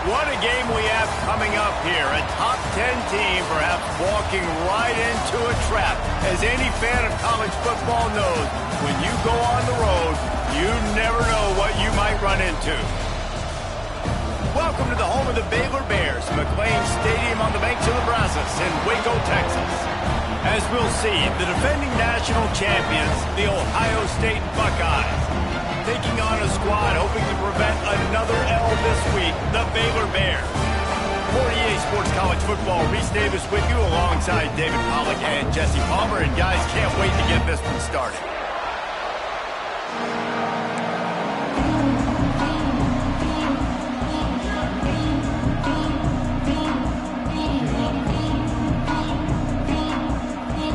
What a game we have coming up here. A top 10 team perhaps walking right into a trap. As any fan of college football knows, when you go on the road, you never know what you might run into. Welcome to the home of the Baylor Bears, McLean Stadium on the banks of the Brazos in Waco, Texas. As we'll see, the defending national champions, the Ohio State Buckeyes, taking on a squad hoping to prevent another L this week, the Baylor Bears. For EA Sports College Football, Reese Davis with you alongside David Pollack and Jesse Palmer. And guys, can't wait to get this one started.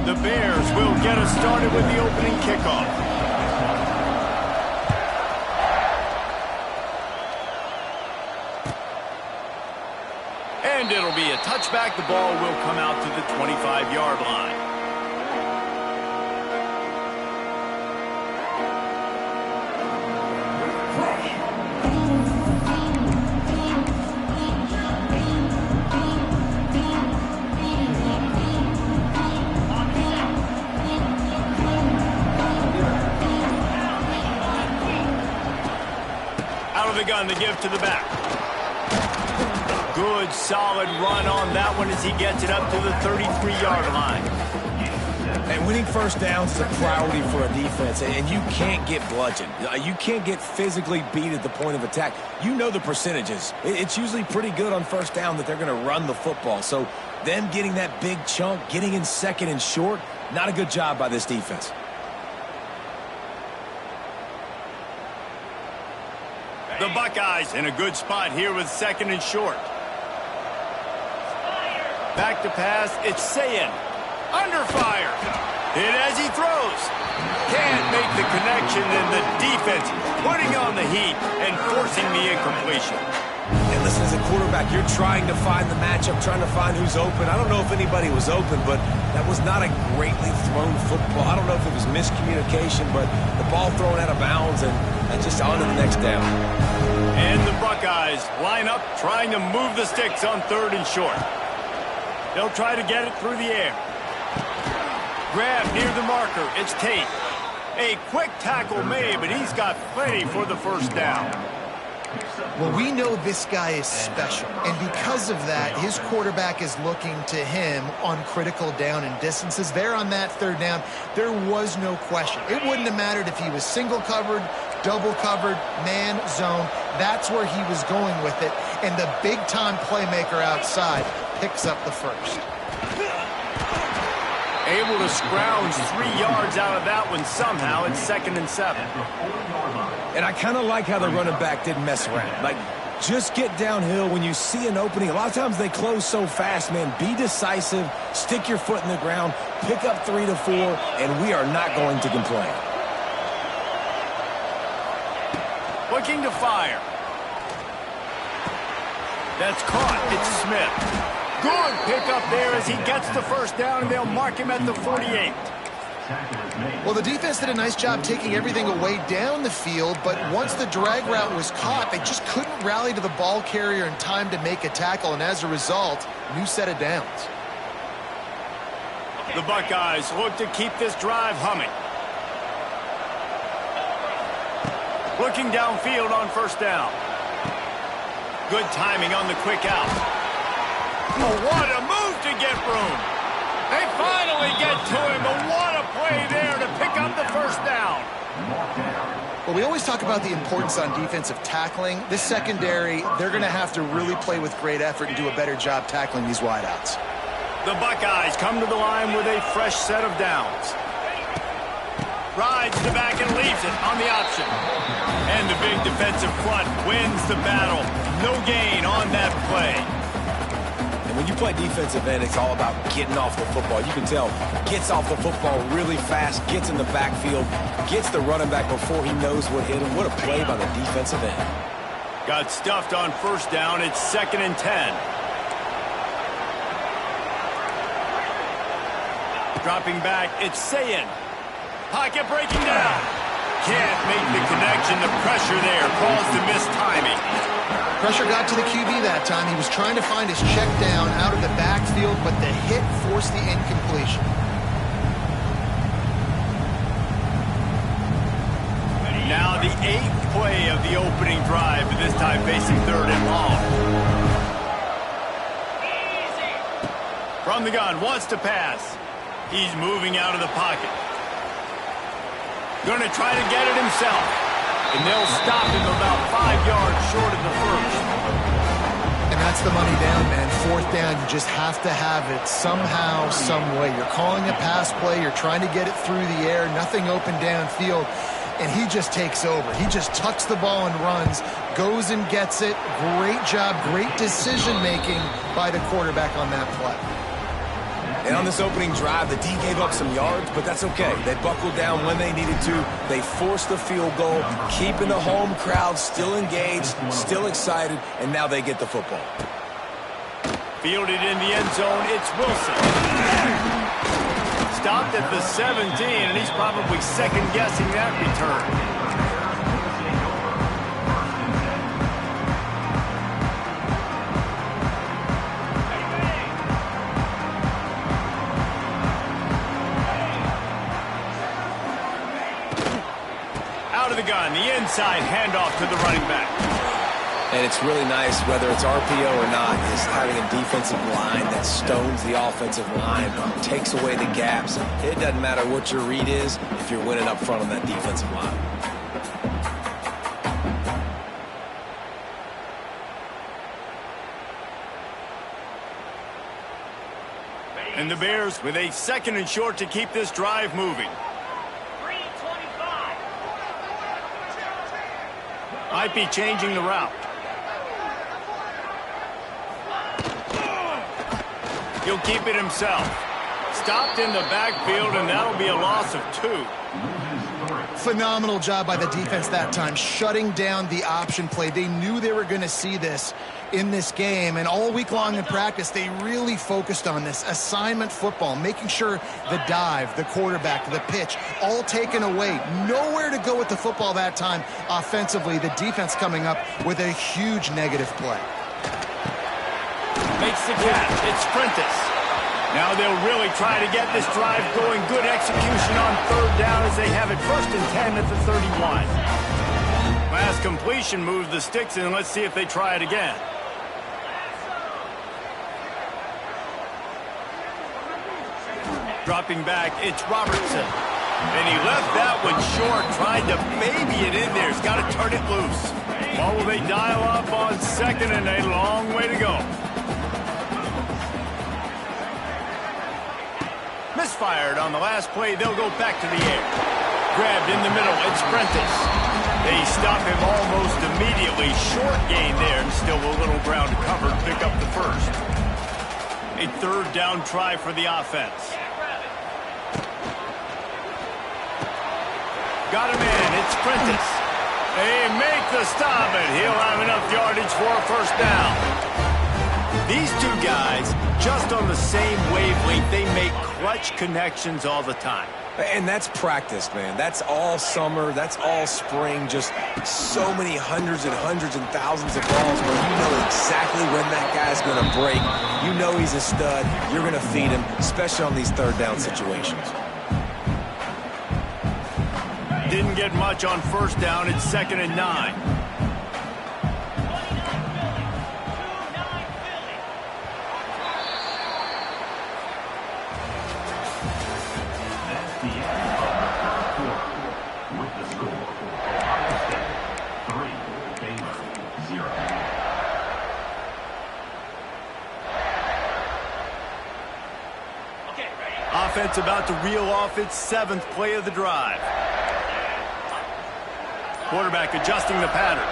The Bears will get us started with the opening kickoff. And it'll be a touchback. The ball will come out to the 25-yard line. Out of the gun, the give to the back. Good, solid run on that one as he gets it up to the 33-yard line. And winning first downs is a priority for a defense, and you can't get bludgeoned. You can't get physically beat at the point of attack. You know the percentages. It's usually pretty good on first down that they're going to run the football. So them getting that big chunk, getting in second and short, not a good job by this defense. The Buckeyes in a good spot here with second and short. Back to pass, it's Sayin. Under fire. Hit as he throws. Can't make the connection, and the defense putting on the heat and forcing the incompletion. And listen, as a quarterback, you're trying to find the matchup, trying to find who's open. I don't know if anybody was open, but that was not a greatly thrown football. I don't know if it was miscommunication, but the ball thrown out of bounds and just on to the next down. And the Buckeyes line up, trying to move the sticks on third and short. They'll try to get it through the air. Grab near the marker. It's Tate. A quick tackle made, but he's got plenty for the first down. Well, we know this guy is special, and because of that, his quarterback is looking to him on critical down and distances. There on that third down, there was no question. It wouldn't have mattered if he was single covered, double covered, man, zone. That's where he was going with it, and the big-time playmaker outside picks up the first. Able to scrounge 3 yards out of that one somehow. It's 2nd and 7. And I kind of like how the running back didn't mess around. Like, just get downhill when you see an opening. A lot of times they close so fast, man. Be decisive, stick your foot in the ground, pick up 3 to 4, and we are not going to complain. Looking to fire. That's caught. It's Smith. Good pickup there as he gets the first down, and they'll mark him at the 48. Well, the defense did a nice job taking everything away down the field, but once the drag route was caught, they just couldn't rally to the ball carrier in time to make a tackle, and as a result, new set of downs. The Buckeyes look to keep this drive humming. Looking downfield on first down. Good timing on the quick out. Oh, what a move to get room. They finally get to him, but what a play there to pick up the first down. Well, we always talk about the importance on defensive tackling. This secondary, they're going to have to really play with great effort and do a better job tackling these wideouts. The Buckeyes come to the line with a fresh set of downs. Rides to the back and leaves it on the option. And the big defensive front wins the battle. No gain on that play. And when you play defensive end, it's all about getting off the football. You can tell, gets off the football really fast, gets in the backfield, gets the running back before he knows what hit him. What a play by the defensive end. Got stuffed on first down. It's 2nd and 10. Dropping back, it's Sayin. Pocket breaking down. Can't make the connection. The pressure there caused the missed timing. Pressure got to the QB that time. He was trying to find his check down out of the backfield, but the hit forced the incompletion. Now the 8th play of the opening drive, but this time facing 3rd and long. From the gun, wants to pass. He's moving out of the pocket. Going to try to get it himself. And they'll stop him about 5 yards short of the first. And that's the money down, man. 4th down, you just have to have it somehow, some way. You're calling a pass play. You're trying to get it through the air. Nothing open downfield. And he just takes over. He just tucks the ball and runs, goes and gets it. Great job, great decision-making by the quarterback on that play. And on this opening drive, the D gave up some yards, but that's okay. They buckled down when they needed to. They forced the field goal, keeping the home crowd still engaged, still excited, and now they get the football. Fielded in the end zone, it's Wilson. Stopped at the 17, and he's probably second-guessing that return. Out of the gun, the inside handoff to the running back. And it's really nice, whether it's RPO or not, is having a defensive line that stones the offensive line, takes away the gaps. It doesn't matter what your read is if you're winning up front on that defensive line. And the Bears with a 2nd and short to keep this drive moving. Might be changing the route. He'll keep it himself. Stopped in the backfield, and that'll be a loss of 2. Phenomenal job by the defense that time, shutting down the option play. They knew they were going to see this in this game, and all week long in practice, they really focused on this assignment football, making sure the dive, the quarterback, the pitch, all taken away. Nowhere to go with the football that time offensively. The defense coming up with a huge negative play. Makes the catch. It's Prentice. Now they'll really try to get this drive going. Good execution on 3rd down as they have it 1st and 10 at the 31. Last completion moves the sticks in. Let's see if they try it again. Dropping back, it's Robertson. And he left that one short, tried to baby it in there. He's got to turn it loose. What will they dial up on 2nd and a long way to go? Misfired on the last play. They'll go back to the air. Grabbed in the middle. It's Prentice. They stop him almost immediately. Short gain there, and still a little ground covered. Pick up the first. A 3rd down try for the offense. Got him in. It's Prentice. They make the stop, and he'll have enough yardage for a 1st down. These two guys, just on the same wavelength, they make clutch connections all the time. And that's practice, man. That's all summer. That's all spring. Just so many hundreds and thousands of balls where you know exactly when that guy's going to break. You know he's a stud. You're going to feed him, especially on these 3rd down situations. Didn't get much on 1st down. It's 2nd and 9. Offense about to reel off its 7th play of the drive. Quarterback adjusting the pattern.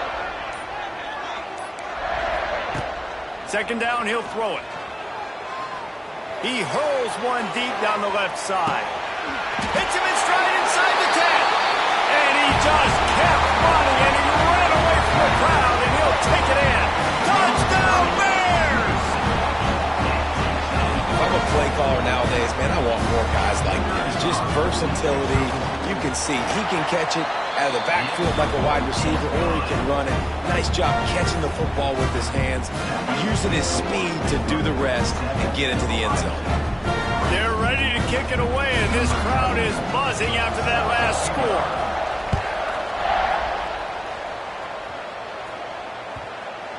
2nd down, he'll throw it. He hurls one deep down the left side. Hits him in stride inside the 10. And he just kept running, and he ran away from the crowd, and he'll take it in. Touchdown, Bears! If I'm a play caller nowadays, man, I want more guys like this. Just versatility. You can see he can catch it, out of the backfield like a wide receiver, or he can run it. Nice job catching the football with his hands, using his speed to do the rest and get into the end zone. They're ready to kick it away, and this crowd is buzzing after that last score.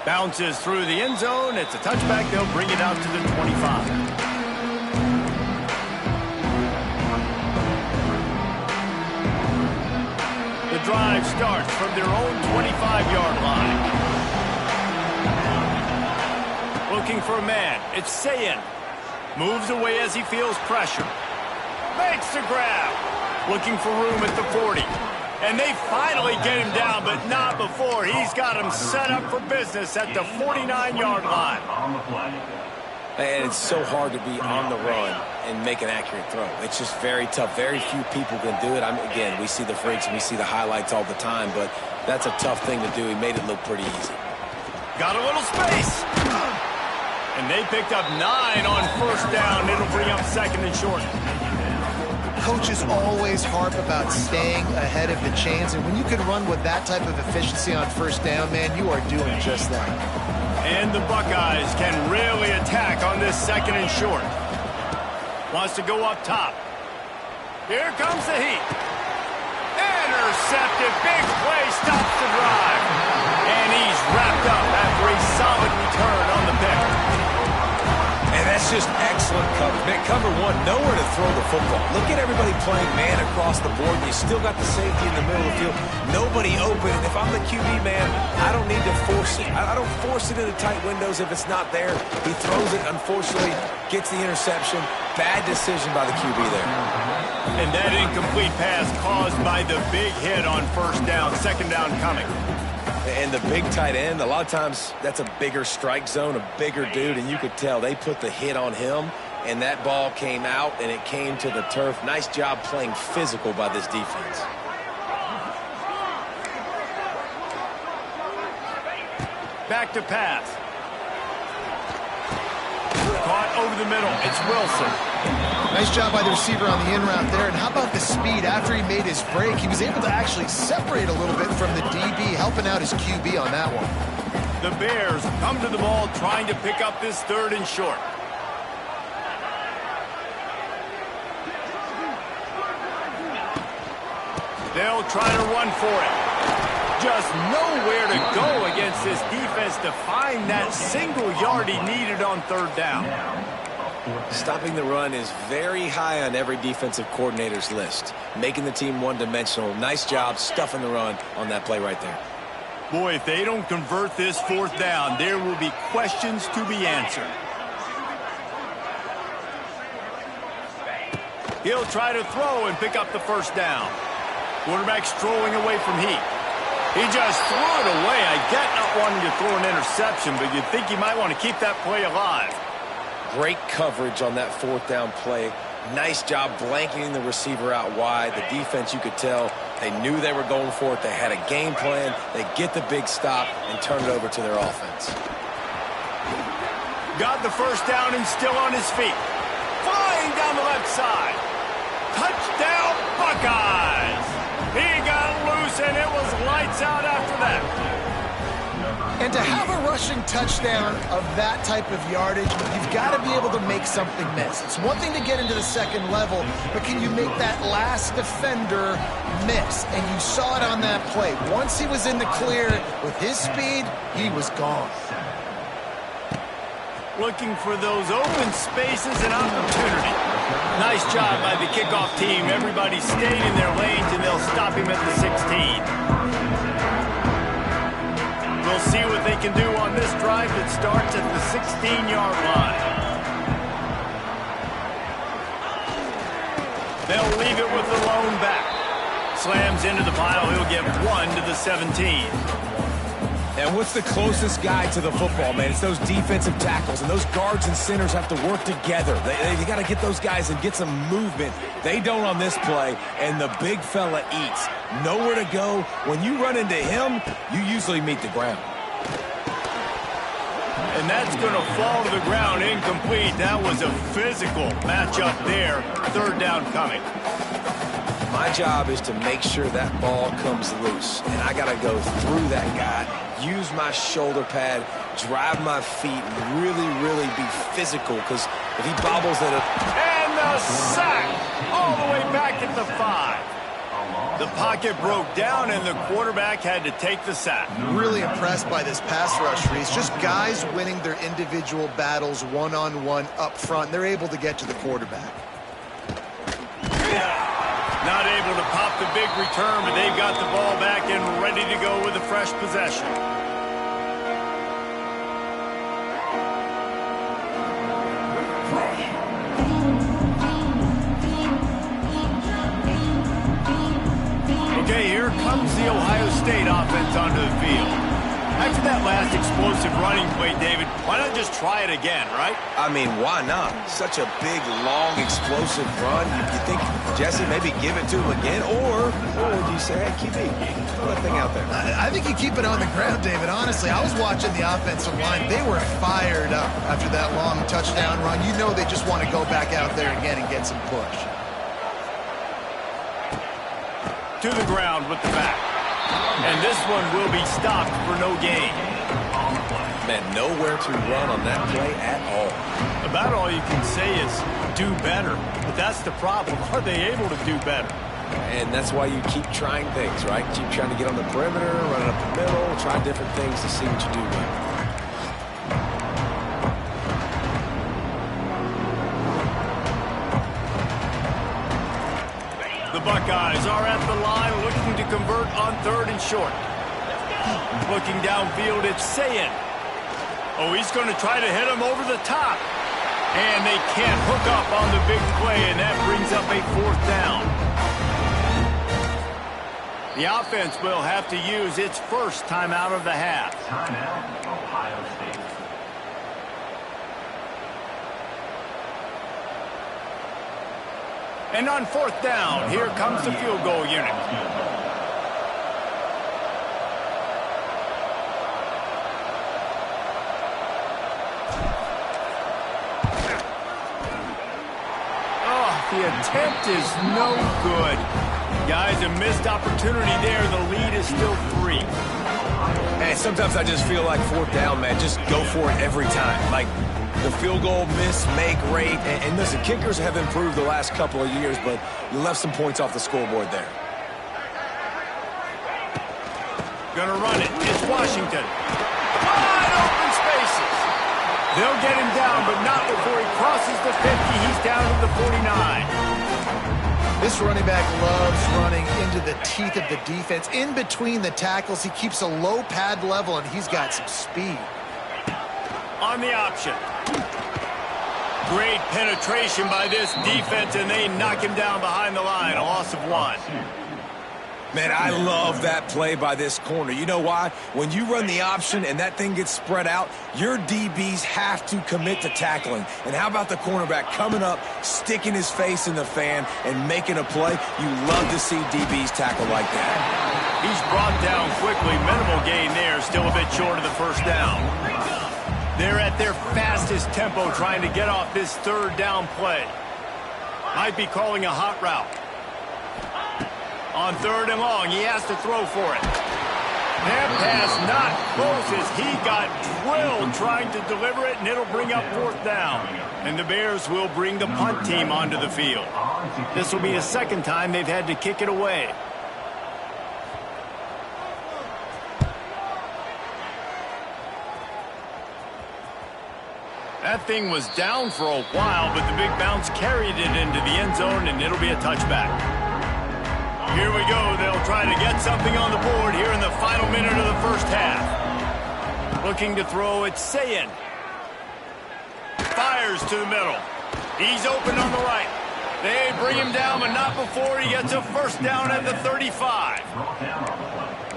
Bounces through the end zone. It's a touchback. They'll bring it out to the 25. The drive starts from their own 25-yard line. Looking for a man. It's Sayin. Moves away as he feels pressure. Makes the grab. Looking for room at the 40. And they finally get him down, but not before. He's got him set up for business at the 49-yard line. And it's so hard to be on the run and make an accurate throw. It's just very tough. Very few people can do it. Again, we see the freaks and we see the highlights all the time, but that's a tough thing to do. He made it look pretty easy. Got a little space. And they picked up 9 on first down. It'll bring up second and short. Coaches always harp about staying ahead of the chains, and when you can run with that type of efficiency on first down, man, you are doing just that. And the Buckeyes can really attack on this second and short. Wants to go up top. Here comes the heat. Intercepted. Big play stops the drive. And he's wrapped up after a solid return on the pick. And that's just excellent coverage. Man, cover one, nowhere to throw the football. Look at everybody playing man across the board. You still got the safety in the middle of the field. Nobody open. And if I'm the QB, man, I don't need to force it. I don't force it into tight windows if it's not there. He throws it, unfortunately, gets the interception. Bad decision by the QB there. And that incomplete pass caused by the big hit on first down. Second down coming. And the big tight end, a lot of times that's a bigger strike zone, a bigger dude, and you could tell they put the hit on him, and that ball came out, and it came to the turf. Nice job playing physical by this defense. Back to pass. Caught over the middle. It's Wilson. Nice job by the receiver on the in route there. And how about the speed after he made his break? He was able to actually separate a little bit from the DB, helping out his QB on that one. The Bears come to the ball trying to pick up this third and short. They'll try to run for it. Just nowhere to go against this defense to find that single yard he needed on third down. Stopping the run is very high on every defensive coordinator's list. Making the team one-dimensional. Nice job stuffing the run on that play right there. Boy, if they don't convert this fourth down, there will be questions to be answered. He'll try to throw and pick up the first down. Quarterback strolling away from heat. He just threw it away. I get not wanting to throw an interception, but you'd think you might want to keep that play alive. Great coverage on that fourth down play. Nice job blanketing the receiver out wide. The defense, you could tell, they knew they were going for it. They had a game plan. They get the big stop and turn it over to their offense. Got the first down and still on his feet. Flying down the left side. Touchdown, Buckeyes! He got loose, and it was lights out after that. And to have a rushing touchdown of that type of yardage, you've got to be able to make something miss. It's one thing to get into the second level, but can you make that last defender miss? And you saw it on that play. Once he was in the clear with his speed, he was gone. Looking for those open spaces and opportunity. Nice job by the kickoff team. Everybody stayed in their lanes, and they'll stop him at the 16. We'll see what they can do on this drive that starts at the 16-yard line. They'll leave it with the lone back. Slams into the pile. He'll get 1 to the 17. And what's the closest guy to the football, man? It's those defensive tackles, and those guards and centers have to work together. They got to get those guys and get some movement. They don't on this play, and the big fella eats. Nowhere to go. When you run into him, you usually meet the ground. And that's going to fall to the ground incomplete. That was a physical matchup there. Third down coming. My job is to make sure that ball comes loose. And I got to go through that guy, use my shoulder pad, drive my feet, and really be physical. Because if he bobbles at it... And the sack! All the way back at the 5. The pocket broke down, and the quarterback had to take the sack. Really impressed by this pass rush, Reese. Just guys winning their individual battles one-on-one up front. They're able to get to the quarterback. Not able to pop the big return, but they've got the ball back and ready to go with a fresh possession. Okay, here comes the Ohio State offense onto the field. After that last explosive running play, David, why not just try it again, right? I mean, why not? Such a big, long, explosive run. You think, Jesse, maybe give it to him again? Or do you say, hey, QB, throw that thing out there? I think you keep it on the ground, David. Honestly, I was watching the offensive line. They were fired up after that long touchdown run. You know they just want to go back out there again and get some push. To the ground with the back. And this one will be stopped for no gain. Man, nowhere to run on that play at all. About all you can say is do better. But that's the problem. Are they able to do better? And that's why you keep trying things, right? Keep trying to get on the perimeter, running up the middle, try different things to see what you do well. The Buckeyes are at the line looking to convert on 3rd and short. Looking downfield, it's Sayin. Oh, he's going to try to hit him over the top. And they can't hook up on the big play, and that brings up a 4th down. The offense will have to use its first timeout of the half. Timeout, Ohio State. And on 4th down, here comes the field goal unit. Oh, the attempt is no good. Guys, a missed opportunity there. The lead is still 3. Hey, sometimes I just feel like 4th down, man. Just go for it every time. Like, the field goal miss, make rate. And listen, kickers have improved the last couple of years, but you left some points off the scoreboard there. Gonna run it. It's Washington. Wide open spaces. They'll get him down, but not before he crosses the 50. He's down to the 49. This running back loves running into the teeth of the defense. In between the tackles, he keeps a low pad level, and he's got some speed. On the option. Great penetration by this defense, and they knock him down behind the line. A loss of 1. Man, I love that play by this corner. You know why? When you run the option and that thing gets spread out, your DBs have to commit to tackling. And how about the cornerback coming up, sticking his face in the fan, and making a play? You love to see DBs tackle like that. He's brought down quickly. Minimal gain there. Still a bit short of the 1st down. They're at their fastest tempo trying to get off this 3rd down play. Might be calling a hot route. On 3rd and long, he has to throw for it. That pass not close as he got drilled trying to deliver it, and it'll bring up 4th down. And the Bears will bring the punt team onto the field. This will be the 2nd time they've had to kick it away. That thing was down for a while, but the big bounce carried it into the end zone, and it'll be a touchback. Here we go. They'll try to get something on the board here in the final minute of the 1st half. Looking to throw, it's Sayin. Fires to the middle. He's open on the right. They bring him down, but not before he gets a 1st down at the 35.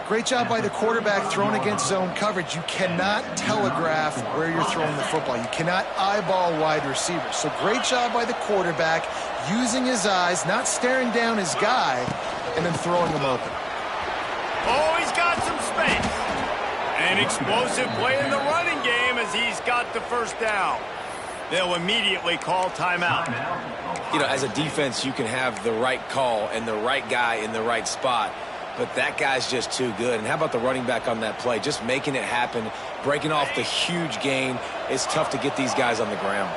Great job by the quarterback throwing against zone coverage. You cannot telegraph where you're throwing the football. You cannot eyeball wide receivers. So great job by the quarterback using his eyes, not staring down his guy, and then throwing him open. Oh, he's got some space. An explosive play in the running game as he's got the 1st down. They'll immediately call timeout. You know, as a defense, you can have the right call and the right guy in the right spot, but that guy's just too good. And how about the running back on that play? Just making it happen, breaking off the huge gain. It's tough to get these guys on the ground.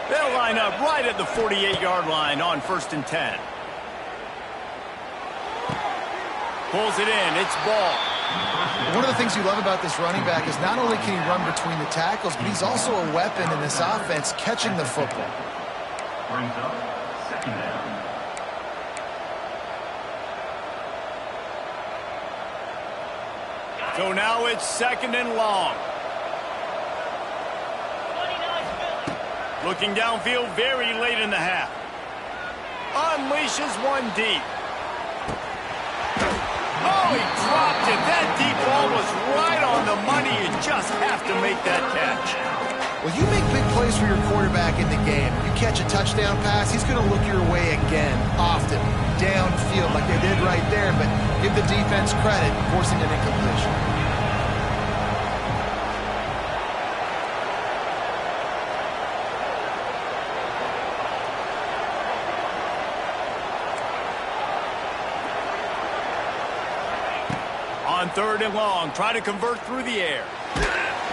They'll line up right at the 48-yard line on 1st and 10. Pulls it in. It's ball. One of the things you love about this running back is not only can he run between the tackles, but he's also a weapon in this offense catching the football. Brings up 2nd down. So now it's 2nd and long. Looking downfield very late in the half. Unleashes one deep. Oh, he dropped it. That deep ball was right on the money. You just have to make that catch. Well, you make big plays for your quarterback in the game. You catch a touchdown pass, he's going to look your way again, often, downfield like they did right there, but give the defense credit, forcing an incompletion. On 3rd and long, try to convert through the air.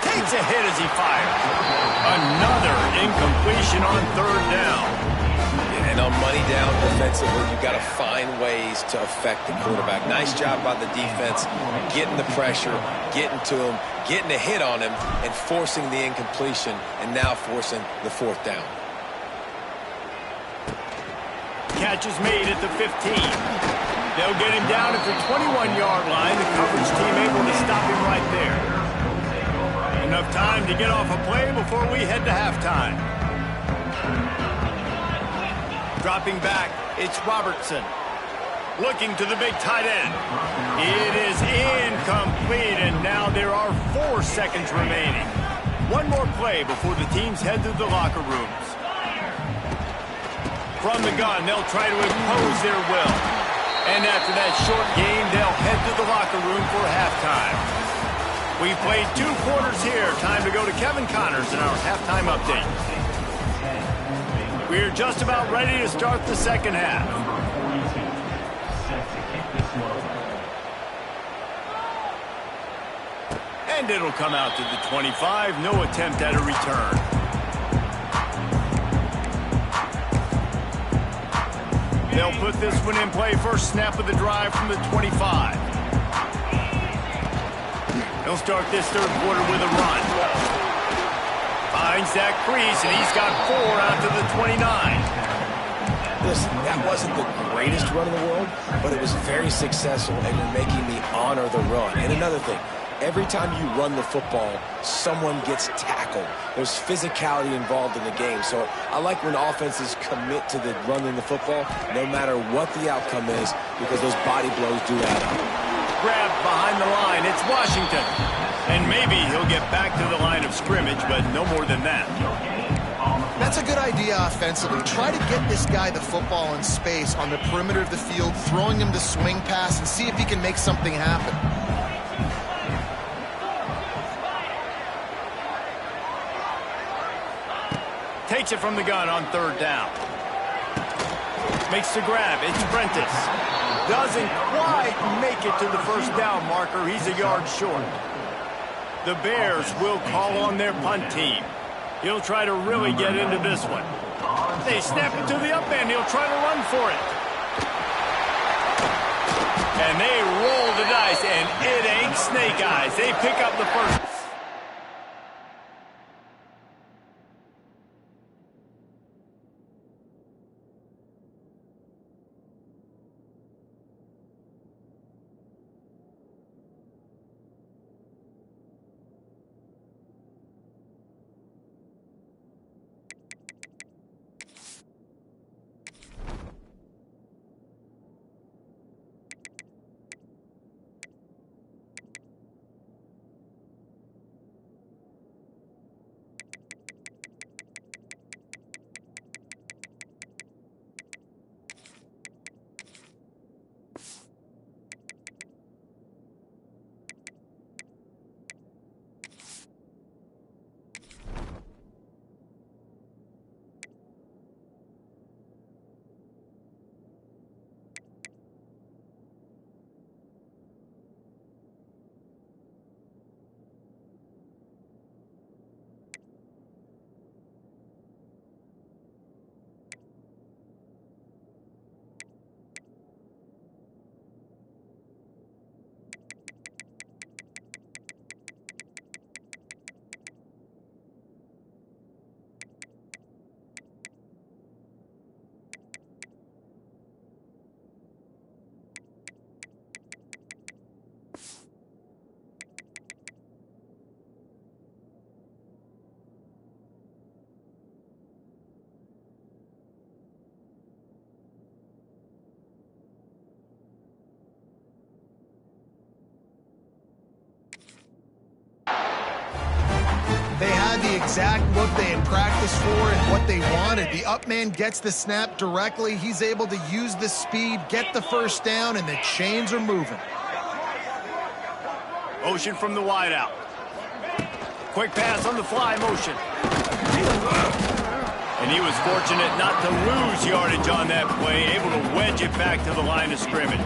Takes a hit as he fires. Another incompletion on 3rd down. And on money down defensively, you've got to find ways to affect the quarterback. Nice job by the defense, getting the pressure, getting to him, getting a hit on him, and forcing the incompletion, and now forcing the 4th down. Catch is made at the 15. They'll get him down at the 21-yard line. The coverage team able to stop him right there. Enough time to get off a play before we head to halftime. Dropping back, it's Robertson. Looking to the big tight end. It is incomplete, and now there are 4 seconds remaining. One more play before the teams head to the locker rooms. From the gun, they'll try to impose their will. And after that short game, they'll head to the locker room for halftime. We've played 2 quarters here. Time to go to Kevin Connors in our halftime update. We're just about ready to start the 2nd half. And it'll come out to the 25. No attempt at a return. They'll put this one in play. First snap of the drive from the 25. He'll start this 3rd quarter with a run. Finds that crease, and he's got 4 out to the 29. Listen, that wasn't the greatest run in the world, but it was very successful, and you're making me honor the run. And another thing, every time you run the football, someone gets tackled. There's physicality involved in the game. So I like when offenses commit to the running the football, no matter what the outcome is, because those body blows do add up. Grabbed behind the line, it's Washington. And maybe he'll get back to the line of scrimmage, but no more than that. That's a good idea offensively. Try to get this guy the football in space on the perimeter of the field, throwing him the swing pass, and see if he can make something happen. Takes it from the gun on 3rd down. Makes the grab. It's Prentice. Doesn't quite make it to the 1st down marker. He's a yard short. The Bears will call on their punt team. He'll try to really get into this one. They snap it to the up end. He'll try to run for it. And they roll the dice, and it ain't snake eyes. They pick up the first. had the exact look they had practiced for and what they wanted. The up man gets the snap directly. He's able to use the speed, get the first down, and the chains are moving. Motion from the wideout. Quick pass on the fly motion. And he was fortunate not to lose yardage on that play, able to wedge it back to the line of scrimmage.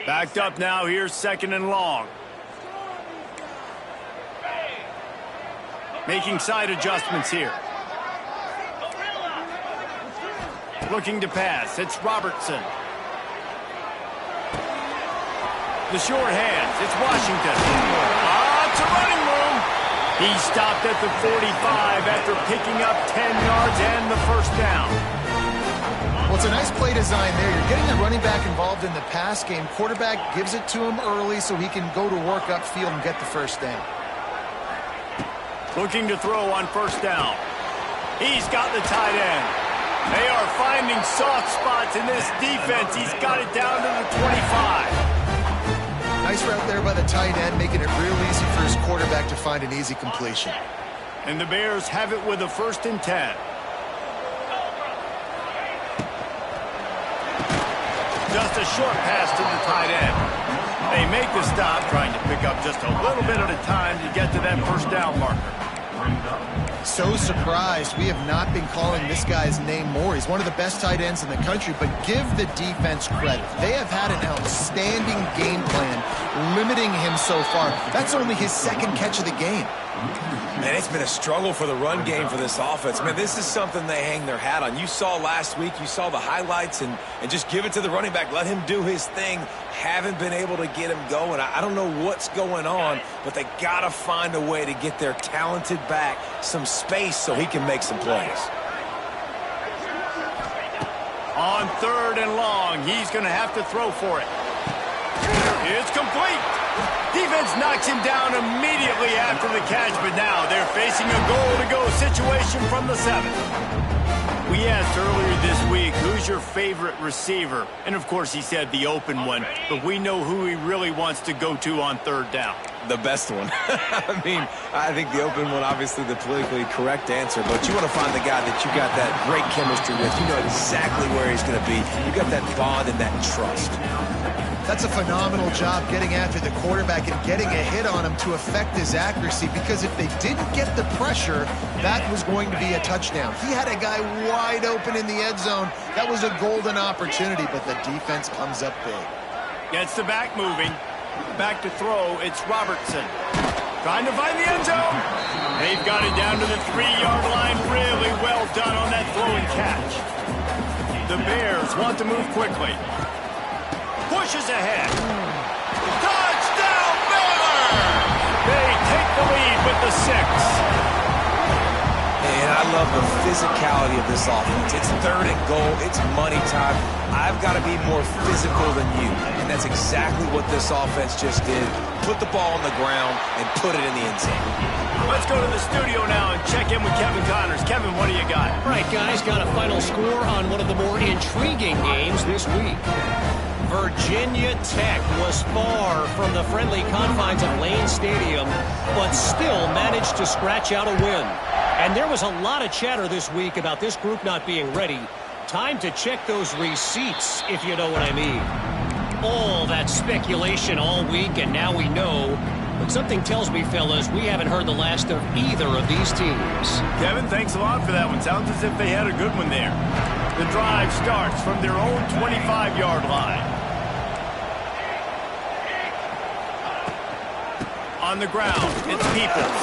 Backed up now, here's 2nd and long. Making side adjustments here. Looking to pass, it's Robertson. The short hands, it's Washington. It's a running room. He stopped at the 45 after picking up 10 yards and the first down. Well, it's a nice play design there. You're getting the running back involved in the pass game. Quarterback gives it to him early so he can go to work upfield and get the first down. Looking to throw on first down. He's got the tight end. They are finding soft spots in this defense. He's got it down to the 25. Nice route there by the tight end, making it real easy for his quarterback to find an easy completion. And the Bears have it with a 1st and 10. Just a short pass to the tight end. They make the stop, trying to pick up just a little bit at a time to get to that first down marker. So surprised we have not been calling this guy's name more. He's one of the best tight ends in the country, but give the defense credit. They have had an outstanding game plan, limiting him so far. That's only his 2nd catch of the game. Man, it's been a struggle for the run game for this offense. Man, this is something they hang their hat on. You saw last week, you saw the highlights, and just give it to the running back. Let him do his thing. Haven't been able to get him going. I don't know what's going on, but they got to find a way to get their talented back some space so he can make some plays. On 3rd and long, he's going to have to throw for it. It's complete. Defense knocks him down immediately after the catch, but now they're facing a goal-to-go situation from the 7. We asked earlier this week, who's your favorite receiver? And of course he said the open one, but we know who he really wants to go to on 3rd down. The best one. I mean, I think the open one, obviously the politically correct answer, but you want to find the guy that you got that great chemistry with. You know exactly where he's going to be. You got that bond and that trust. That's a phenomenal job getting after the quarterback and getting a hit on him to affect his accuracy, because if they didn't get the pressure, that was going to be a touchdown. He had a guy wide open in the end zone. That was a golden opportunity, but the defense comes up big. Gets the back moving. Back to throw, it's Robertson. Trying to find the end zone. They've got it down to the 3-yard line. Really well done on that throw and catch. The Bears want to move quickly. Pushes ahead. Touchdown, Bears! They take the lead with the 6. And I love the physicality of this offense. It's 3rd and goal. It's money time. I've got to be more physical than you. And that's exactly what this offense just did. Put the ball on the ground and put it in the end zone. Let's go to the studio now and check in with Kevin Connors. Kevin, what do you got? All right, guys, got a final score on one of the more intriguing games this week. Virginia Tech was far from the friendly confines of Lane Stadium, but still managed to scratch out a win. And there was a lot of chatter this week about this group not being ready. Time to check those receipts, if you know what I mean. All that speculation all week, and now we know. But something tells me, fellas, we haven't heard the last of either of these teams. Kevin, thanks a lot for that one. Sounds as if they had a good one there. The drive starts from their own 25-yard line. On the ground, it's Peoples.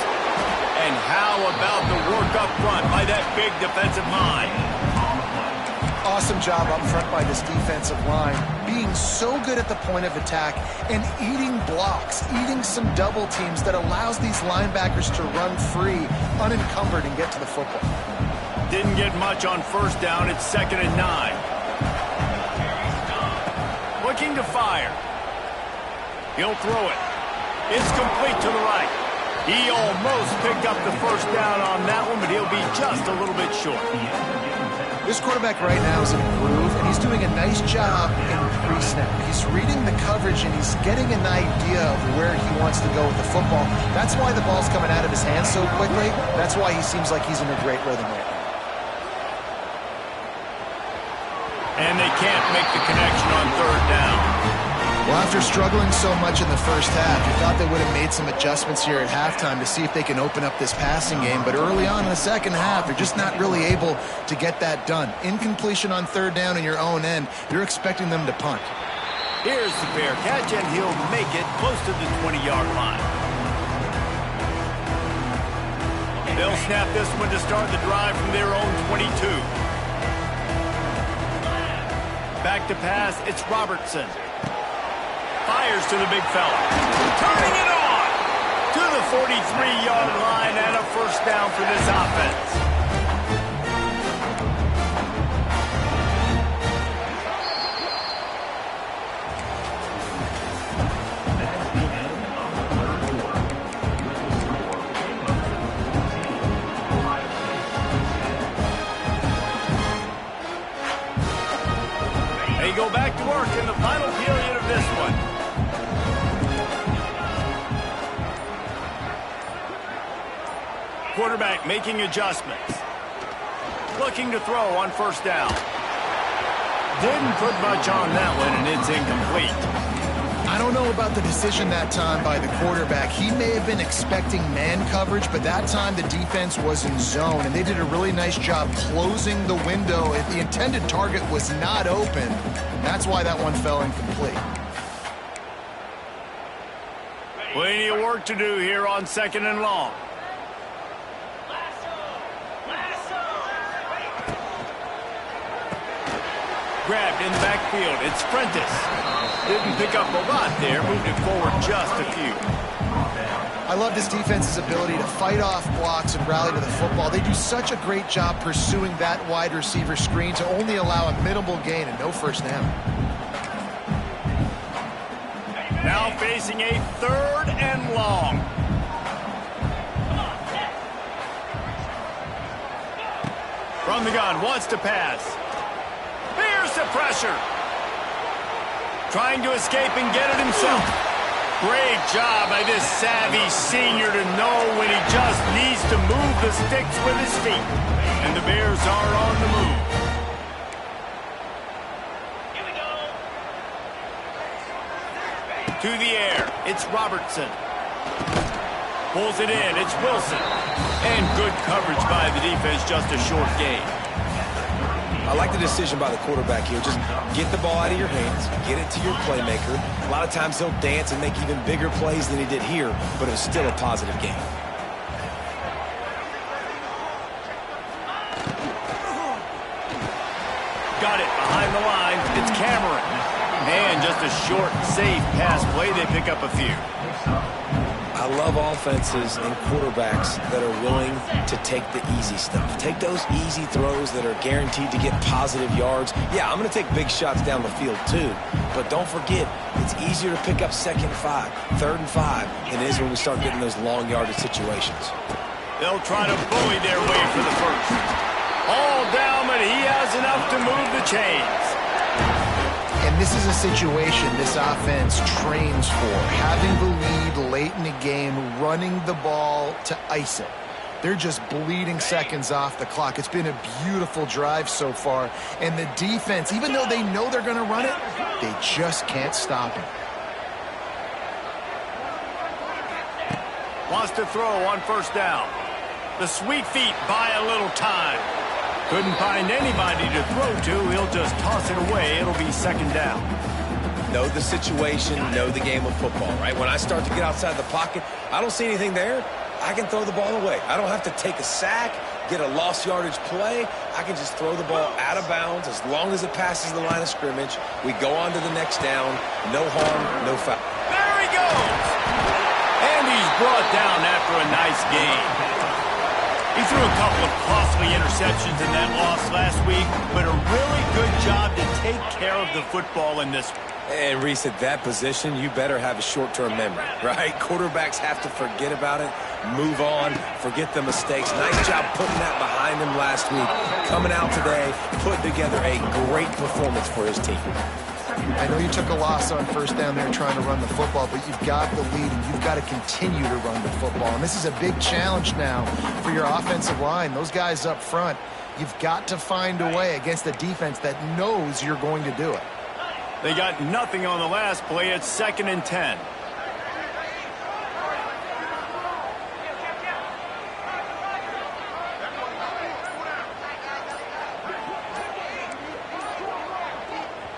And how about the work up front by that big defensive line? Awesome job up front by this defensive line, being so good at the point of attack and eating blocks, eating some double teams that allows these linebackers to run free, unencumbered, and get to the football. Didn't get much on first down. It's 2nd and 9. Looking to fire. He'll throw it. It's complete to the right. He almost picked up the first down on that one, but he'll be just a little bit short. This quarterback right now is in a groove, and he's doing a nice job in pre-snap. He's reading the coverage, and he's getting an idea of where he wants to go with the football. That's why the ball's coming out of his hands so quickly. That's why he seems like he's in a great rhythm right now. And they can't make the connection on third down. Well, after struggling so much in the first half, you thought they would have made some adjustments here at halftime to see if they can open up this passing game. But early on in the second half, they're just not really able to get that done. Incompletion on third down in your own end, you're expecting them to punt. Here's the fair catch, and he'll make it close to the 20-yard line. They'll snap this one to start the drive from their own 22. Back to pass, it's Robertson. Fires to the big fella. Turning it on to the 43-yard line and a first down for this offense. They go back to work in the final period of this one. Quarterback making adjustments. Looking to throw on first down. Didn't put much on that one, and it's incomplete. I don't know about the decision that time by the quarterback. He may have been expecting man coverage, but that time the defense was in zone, and they did a really nice job closing the window. If the intended target was not open, that's why that one fell incomplete. Plenty of work to do here on second and long. Grabbed in the backfield. It's Prentice. Didn't pick up a lot there. Moved it forward just a few. I love this defense's ability to fight off blocks and rally to the football. They do such a great job pursuing that wide receiver screen to only allow a minimal gain and no first down. Now facing a third and long. From the gun, wants to pass. Here's the pressure. Trying to escape and get it himself. Great job by this savvy senior to know when he just needs to move the sticks with his feet. And the Bears are on the move. Here we go. To the air, it's Robertson. Pulls it in, it's Wilson. And good coverage by the defense, just a short gain. I like the decision by the quarterback here. Just get the ball out of your hands, get it to your playmaker. A lot of times he'll dance and make even bigger plays than he did here, but it was still a positive game. Got it behind the line. It's Cameron. And just a short, safe pass play. They pick up a few. I love offenses and quarterbacks that are willing to take the easy stuff. Take those easy throws that are guaranteed to get positive yards. Yeah, I'm going to take big shots down the field too, but don't forget, it's easier to pick up second and 5, third and 5 than it is when we start getting those long yardage situations. They'll try to bully their way for the first. All down, but he has enough to move the chains. And this is a situation this offense trains for. Having the lead late in the game, running the ball to ice it. They're just bleeding seconds off the clock. It's been a beautiful drive so far. And the defense, even though they know they're going to run it, they just can't stop it. Wants to throw on first down. The sweet feet buy a little time. Couldn't find anybody to throw to. He'll just toss it away. It'll be second down. Know the situation, know the game of football, right? When I start to get outside the pocket, I don't see anything there. I can throw the ball away. I don't have to take a sack, get a lost yardage play. I can just throw the ball out of bounds as long as it passes the line of scrimmage. We go on to the next down. No harm, no foul. There he goes. And he's brought down after a nice game. He threw a couple of costly interceptions in that loss last week, but a really good job to take care of the football in this one. And Reese, at that position, you better have a short-term memory, right? Quarterbacks have to forget about it, move on, forget the mistakes. Nice job putting that behind him last week. Coming out today, putting together a great performance for his team. I know you took a loss on first down there trying to run the football, but you've got the lead, and you've got to continue to run the football. And this is a big challenge now for your offensive line. Those guys up front, you've got to find a way against a defense that knows you're going to do it. They got nothing on the last play. It's 2nd and 10.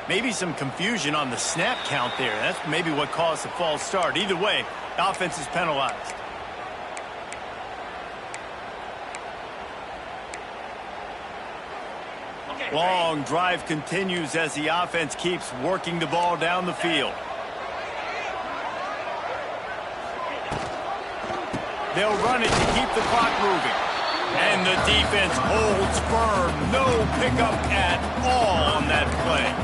Maybe some confusion on the snap count there. That's maybe what caused the false start. Either way, the offense is penalized. Long drive continues as the offense keeps working the ball down the field. They'll run it to keep the clock moving. And the defense holds firm. No pickup at all on that play.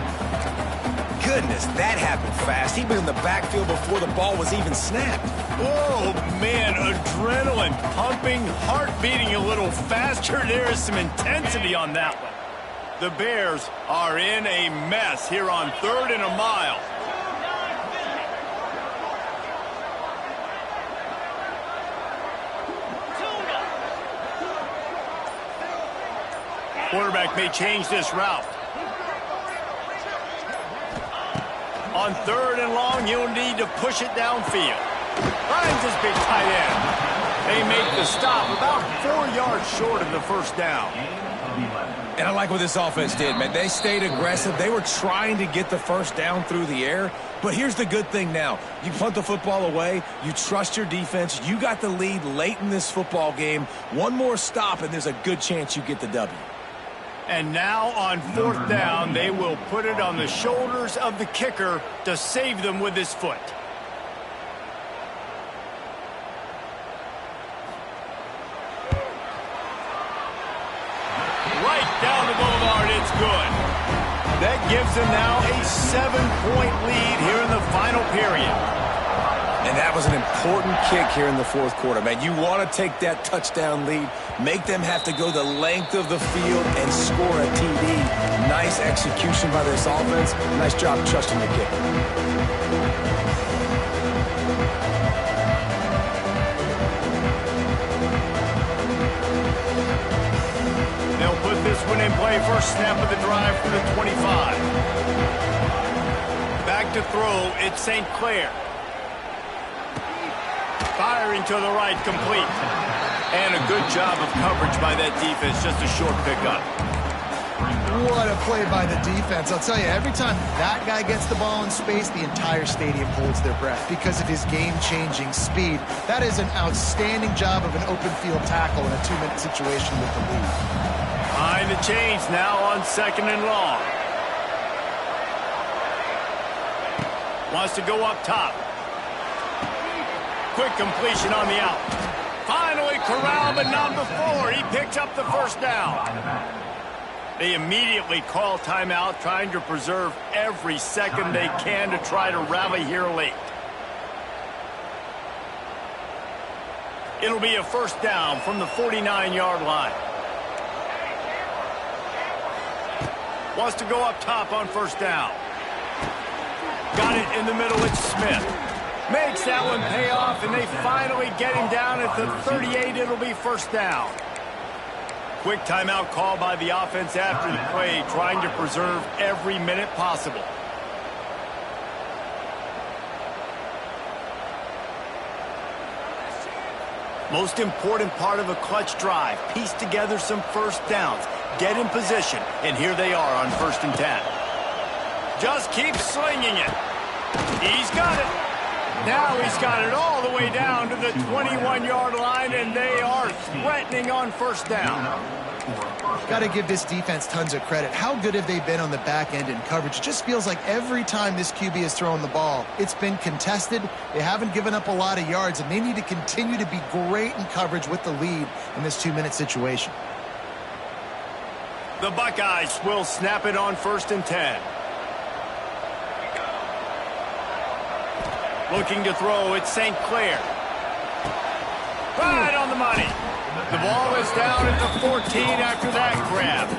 Goodness, that happened fast. He was in the backfield before the ball was even snapped. Oh, man, adrenaline pumping, heart beating a little faster. There is some intensity on that one. The Bears are in a mess here on 3rd and a mile. Quarterback may change this route. On 3rd and long, you'll need to push it downfield. Finds his big tight end. They make the stop about 4 yards short of the first down. And I like what this offense did, man. They stayed aggressive. They were trying to get the first down through the air. But here's the good thing now. You punt the football away. You trust your defense. You got the lead late in this football game. One more stop, and there's a good chance you get the W. And now on 4th down, they will put it on the shoulders of the kicker to save them with his foot. Right down the boulevard, it's good. That gives them now a 7-point lead here in the final period. And that was an important kick here in the 4th quarter, man. You want to take that touchdown lead, make them have to go the length of the field and score a TD. Nice execution by this offense. Nice job trusting the kicker. They'll put this one in play. First snap of the drive for the 25. Back to throw, it's St. Clair. Firing to the right, complete. And a good job of coverage by that defense, just a short pickup. What a play by the defense. I'll tell you, every time that guy gets the ball in space, the entire stadium holds their breath because of his game-changing speed. That is an outstanding job of an open field tackle in a 2-minute situation with the lead. Behind the chains now on 2nd and long. Wants to go up top. Quick completion on the out. Finally corralled, but not before. He picks up the first down. They immediately call timeout, trying to preserve every second they can to try to rally here late. It'll be a first down from the 49-yard line. Wants to go up top on first down. Got it in the middle, it's Smith. Makes that one pay off, and they finally get him down at the 38. It'll be first down. Quick timeout call by the offense after the play, trying to preserve every minute possible. Most important part of a clutch drive, piece together some first downs, get in position, and here they are on 1st and 10. Just keep slinging it. He's got it. Now he's got it all the way down to the 21-yard line, and they are threatening on first down. Got to give this defense tons of credit. How good have they been on the back end in coverage? It just feels like every time this QB has thrown the ball, it's been contested. They haven't given up a lot of yards, and they need to continue to be great in coverage with the lead in this 2-minute situation. The Buckeyes will snap it on 1st and 10. Looking to throw, it's St. Clair. Right on the money. The ball is down at the 14 after that grab.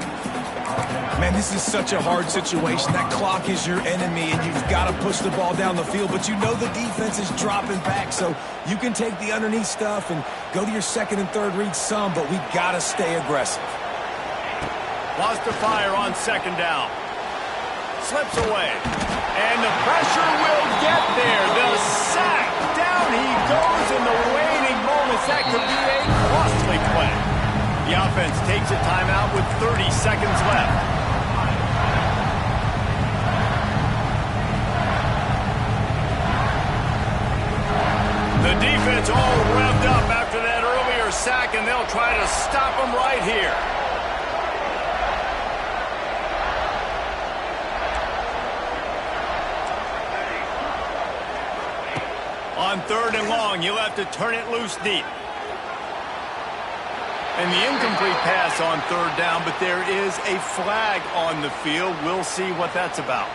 Man, this is such a hard situation. That clock is your enemy, and you've got to push the ball down the field, but you know the defense is dropping back, so you can take the underneath stuff and go to your second and third read some, but we got to stay aggressive. Lost to fire on second down. Slips away. And the pressure will get there. The sack. Down he goes in the waning moments. That could be a costly play. The offense takes a timeout with 30 seconds left. The defense all revved up after that earlier sack, and they'll try to stop him right here. On third and long, you'll have to turn it loose deep. And the incomplete pass on third down, but there is a flag on the field. We'll see what that's about.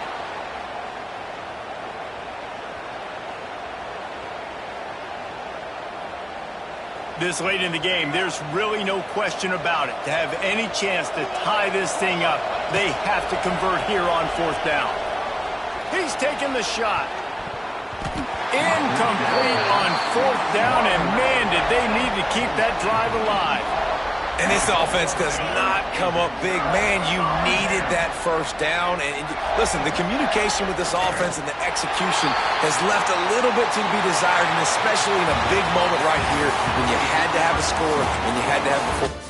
This late in the game, there's really no question about it. To have any chance to tie this thing up, they have to convert here on fourth down. He's taking the shot. Incomplete on fourth down, and man, did they need to keep that drive alive. And this offense does not come up big. Man, you needed that first down. And listen, the communication with this offense and the execution has left a little bit to be desired, and especially in a big moment right here when you had to have a score, when you had to have the